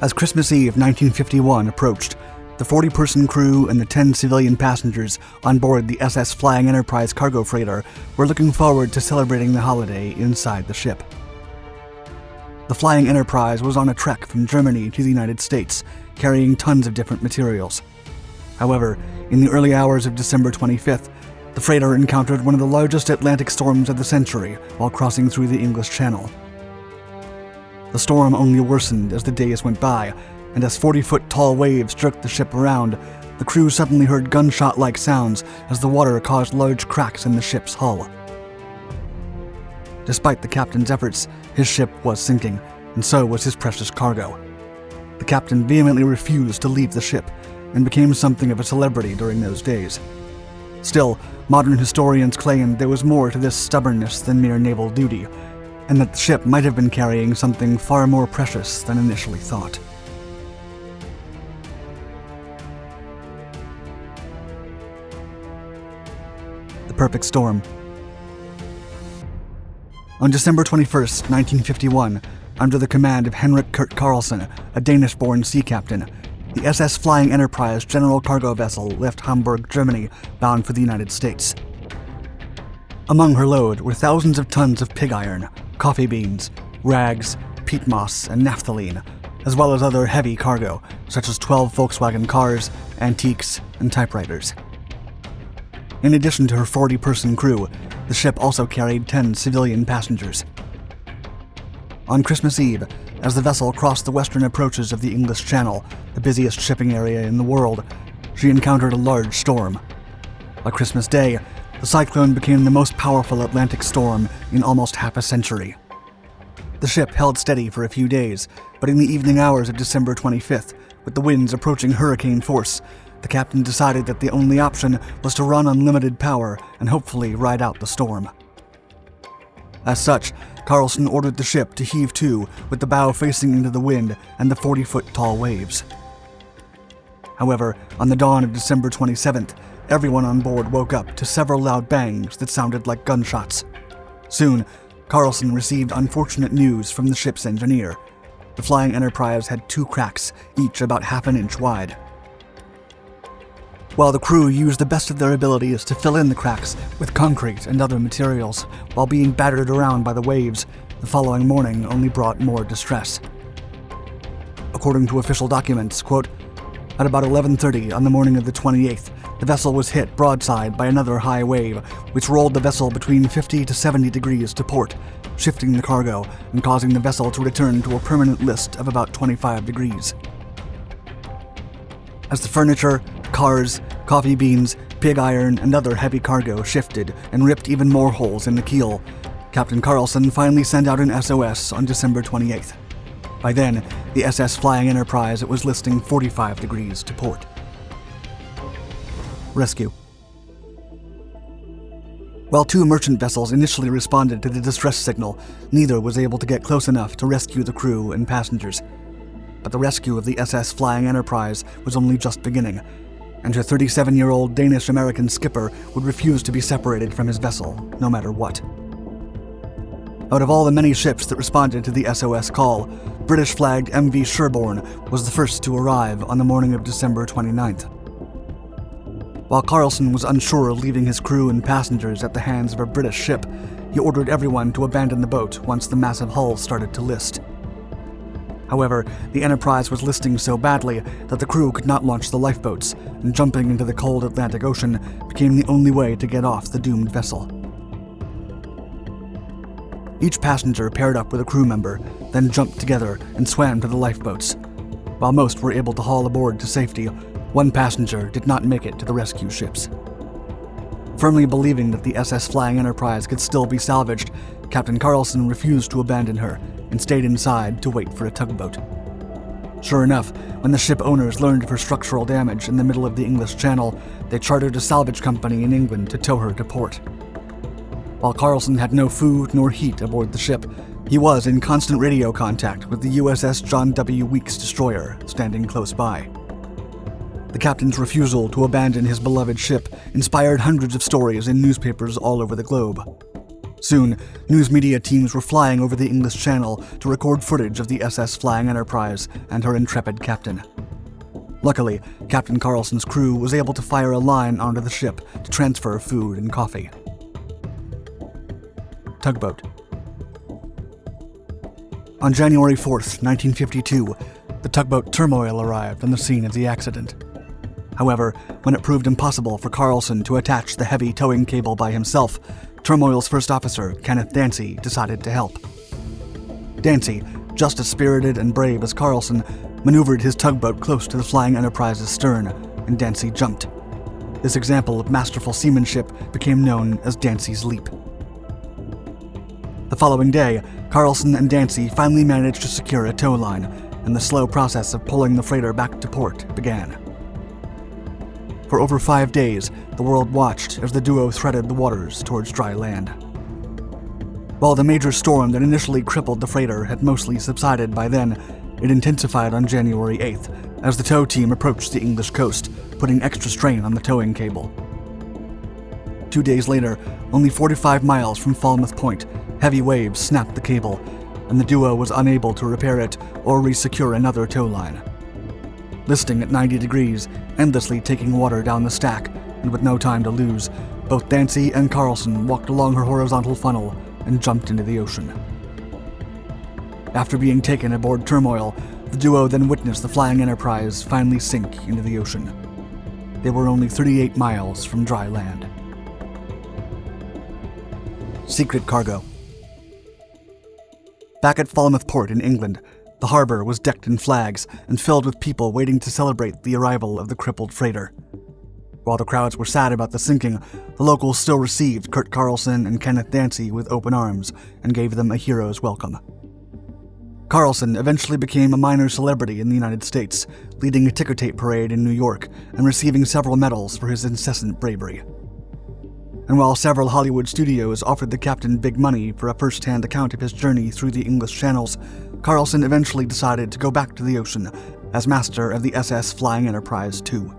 As Christmas Eve 1951 approached, the 40-person crew and the 10 civilian passengers on board the SS Flying Enterprise cargo freighter were looking forward to celebrating the holiday inside the ship. The Flying Enterprise was on a trek from Germany to the United States, carrying tons of different materials. However, in the early hours of December 25th, the freighter encountered one of the largest Atlantic storms of the century while crossing through the English Channel. The storm only worsened as the days went by, and as 40-foot-tall waves jerked the ship around, the crew suddenly heard gunshot-like sounds as the water caused large cracks in the ship's hull. Despite the captain's efforts, his ship was sinking, and so was his precious cargo. The captain vehemently refused to leave the ship, and became something of a celebrity during those days. Still, modern historians claim there was more to this stubbornness than mere naval duty, and that the ship might have been carrying something far more precious than initially thought. The perfect storm. On December 21st, 1951, under the command of Henrik Kurt Carlson, a Danish-born sea captain, the SS Flying Enterprise general cargo vessel left Hamburg, Germany, bound for the United States. Among her load were thousands of tons of pig iron, coffee beans, rags, peat moss, and naphthalene, as well as other heavy cargo, such as 12 Volkswagen cars, antiques, and typewriters. In addition to her 40-person crew, the ship also carried 10 civilian passengers. On Christmas Eve, as the vessel crossed the western approaches of the English Channel, the busiest shipping area in the world, she encountered a large storm. By Christmas Day, the cyclone became the most powerful Atlantic storm in almost half a century. The ship held steady for a few days, but in the evening hours of December 25th, with the winds approaching hurricane force, the captain decided that the only option was to run on limited power and hopefully ride out the storm. As such, Carlson ordered the ship to heave to with the bow facing into the wind and the 40-foot-tall waves. However, on the dawn of December 27th, everyone on board woke up to several loud bangs that sounded like gunshots. Soon, Carlson received unfortunate news from the ship's engineer. The Flying Enterprise had 2 cracks, each about half an inch wide. While the crew used the best of their abilities to fill in the cracks with concrete and other materials, while being battered around by the waves, the following morning only brought more distress. According to official documents, quote, at about 11:30 on the morning of the 28th, the vessel was hit broadside by another high wave, which rolled the vessel between 50 to 70 degrees to port, shifting the cargo and causing the vessel to return to a permanent list of about 25 degrees. As the furniture, cars, coffee beans, pig iron, and other heavy cargo shifted and ripped even more holes in the keel, Captain Carlson finally sent out an SOS on December 28th. By then, the SS Flying Enterprise was listing 45 degrees to port. Rescue. While 2 merchant vessels initially responded to the distress signal, neither was able to get close enough to rescue the crew and passengers. But the rescue of the SS Flying Enterprise was only just beginning, and her 37-year-old Danish-American skipper would refuse to be separated from his vessel, no matter what. Out of all the many ships that responded to the SOS call, British-flagged MV Sherborne was the first to arrive on the morning of December 29th. While Carlson was unsure of leaving his crew and passengers at the hands of a British ship, he ordered everyone to abandon the boat once the massive hull started to list. However, the Enterprise was listing so badly that the crew could not launch the lifeboats, and jumping into the cold Atlantic Ocean became the only way to get off the doomed vessel. Each passenger paired up with a crew member, then jumped together and swam to the lifeboats. While most were able to haul aboard to safety, one passenger did not make it to the rescue ships. Firmly believing that the SS Flying Enterprise could still be salvaged, Captain Carlson refused to abandon her and stayed inside to wait for a tugboat. Sure enough, when the ship owners learned of her structural damage in the middle of the English Channel, they chartered a salvage company in England to tow her to port. While Carlson had no food nor heat aboard the ship, he was in constant radio contact with the USS John W. Weeks destroyer, standing close by. The captain's refusal to abandon his beloved ship inspired hundreds of stories in newspapers all over the globe. Soon, news media teams were flying over the English Channel to record footage of the SS Flying Enterprise and her intrepid captain. Luckily, Captain Carlson's crew was able to fire a line onto the ship to transfer food and coffee. Tugboat. On January 4th, 1952, the tugboat Turmoil arrived on the scene of the accident. However, when it proved impossible for Carlson to attach the heavy towing cable by himself, Turmoil's first officer, Kenneth Dancy, decided to help. Dancy, just as spirited and brave as Carlson, maneuvered his tugboat close to the Flying Enterprise's stern, and Dancy jumped. This example of masterful seamanship became known as Dancy's Leap. The following day, Carlson and Dancy finally managed to secure a tow line, and the slow process of pulling the freighter back to port began. For over 5 days, the world watched as the duo threaded the waters towards dry land. While the major storm that initially crippled the freighter had mostly subsided by then, it intensified on January 8th as the tow team approached the English coast, putting extra strain on the towing cable. 2 days later, only 45 miles from Falmouth Point, heavy waves snapped the cable, and the duo was unable to repair it or resecure another tow line. Listing at 90 degrees, endlessly taking water down the stack, and with no time to lose, both Dancy and Carlson walked along her horizontal funnel and jumped into the ocean. After being taken aboard Turmoil, the duo then witnessed the Flying Enterprise finally sink into the ocean. They were only 38 miles from dry land. Secret cargo. Back at Falmouth Port in England, the harbor was decked in flags and filled with people waiting to celebrate the arrival of the crippled freighter. While the crowds were sad about the sinking, the locals still received Kurt Carlson and Kenneth Dancy with open arms and gave them a hero's welcome. Carlson eventually became a minor celebrity in the United States, leading a ticker tape parade in New York and receiving several medals for his incessant bravery. And while several Hollywood studios offered the captain big money for a first-hand account of his journey through the English channels, Carlson eventually decided to go back to the ocean as master of the SS Flying Enterprise II.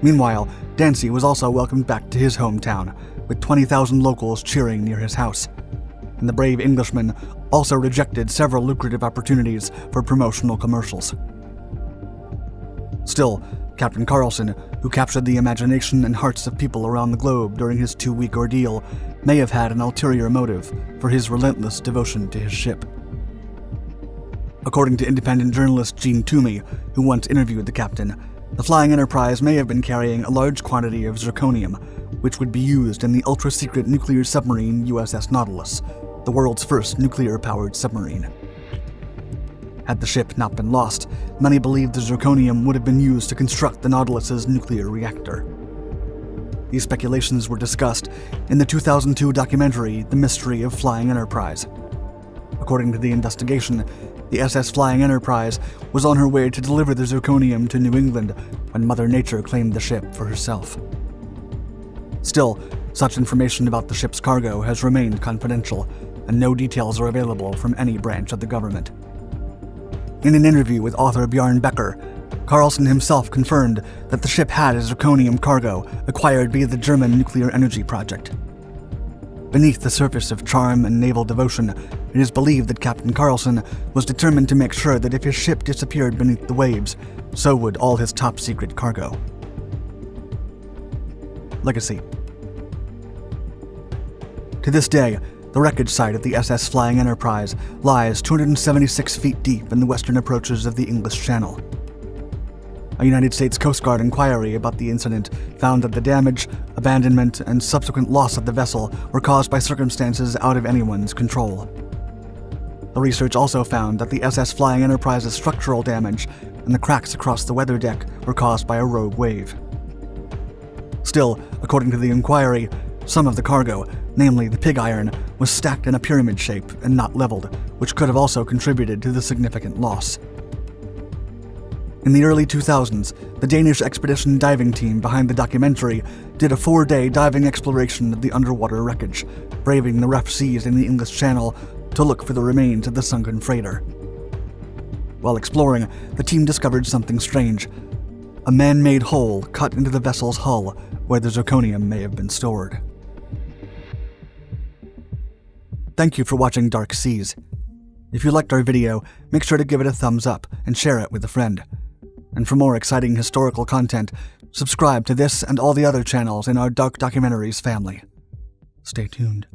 Meanwhile, Dancy was also welcomed back to his hometown, with 20,000 locals cheering near his house. And the brave Englishman also rejected several lucrative opportunities for promotional commercials. Still, Captain Carlson, who captured the imagination and hearts of people around the globe during his 2-week ordeal, may have had an ulterior motive for his relentless devotion to his ship. According to independent journalist Gene Toomey, who once interviewed the captain, the Flying Enterprise may have been carrying a large quantity of zirconium, which would be used in the ultra-secret nuclear submarine USS Nautilus, the world's first nuclear-powered submarine. Had the ship not been lost, many believed the zirconium would have been used to construct the Nautilus's nuclear reactor. These speculations were discussed in the 2002 documentary The Mystery of Flying Enterprise. According to the investigation, the SS Flying Enterprise was on her way to deliver the zirconium to New England when Mother Nature claimed the ship for herself. Still, such information about the ship's cargo has remained confidential, and no details are available from any branch of the government. In an interview with author Bjarne Becker, Carlson himself confirmed that the ship had a zirconium cargo acquired via the German nuclear energy project. Beneath the surface of charm and naval devotion, it is believed that Captain Carlson was determined to make sure that if his ship disappeared beneath the waves, so would all his top-secret cargo. Legacy. To this day, the wreckage site of the SS Flying Enterprise lies 276 feet deep in the western approaches of the English Channel. A United States Coast Guard inquiry about the incident found that the damage, abandonment, and subsequent loss of the vessel were caused by circumstances out of anyone's control. The research also found that the SS Flying Enterprise's structural damage and the cracks across the weather deck were caused by a rogue wave. Still, according to the inquiry, some of the cargo, namely the pig iron, was stacked in a pyramid shape and not leveled, which could have also contributed to the significant loss. In the early 2000s, the Danish expedition diving team behind the documentary did a 4-day diving exploration of the underwater wreckage, braving the rough seas in the English Channel to look for the remains of the sunken freighter. While exploring, the team discovered something strange: a man-made hole cut into the vessel's hull where the zirconium may have been stored. Thank you for watching Dark Seas. If you liked our video, make sure to give it a thumbs up and share it with a friend. And for more exciting historical content, subscribe to this and all the other channels in our Dark Documentaries family. Stay tuned.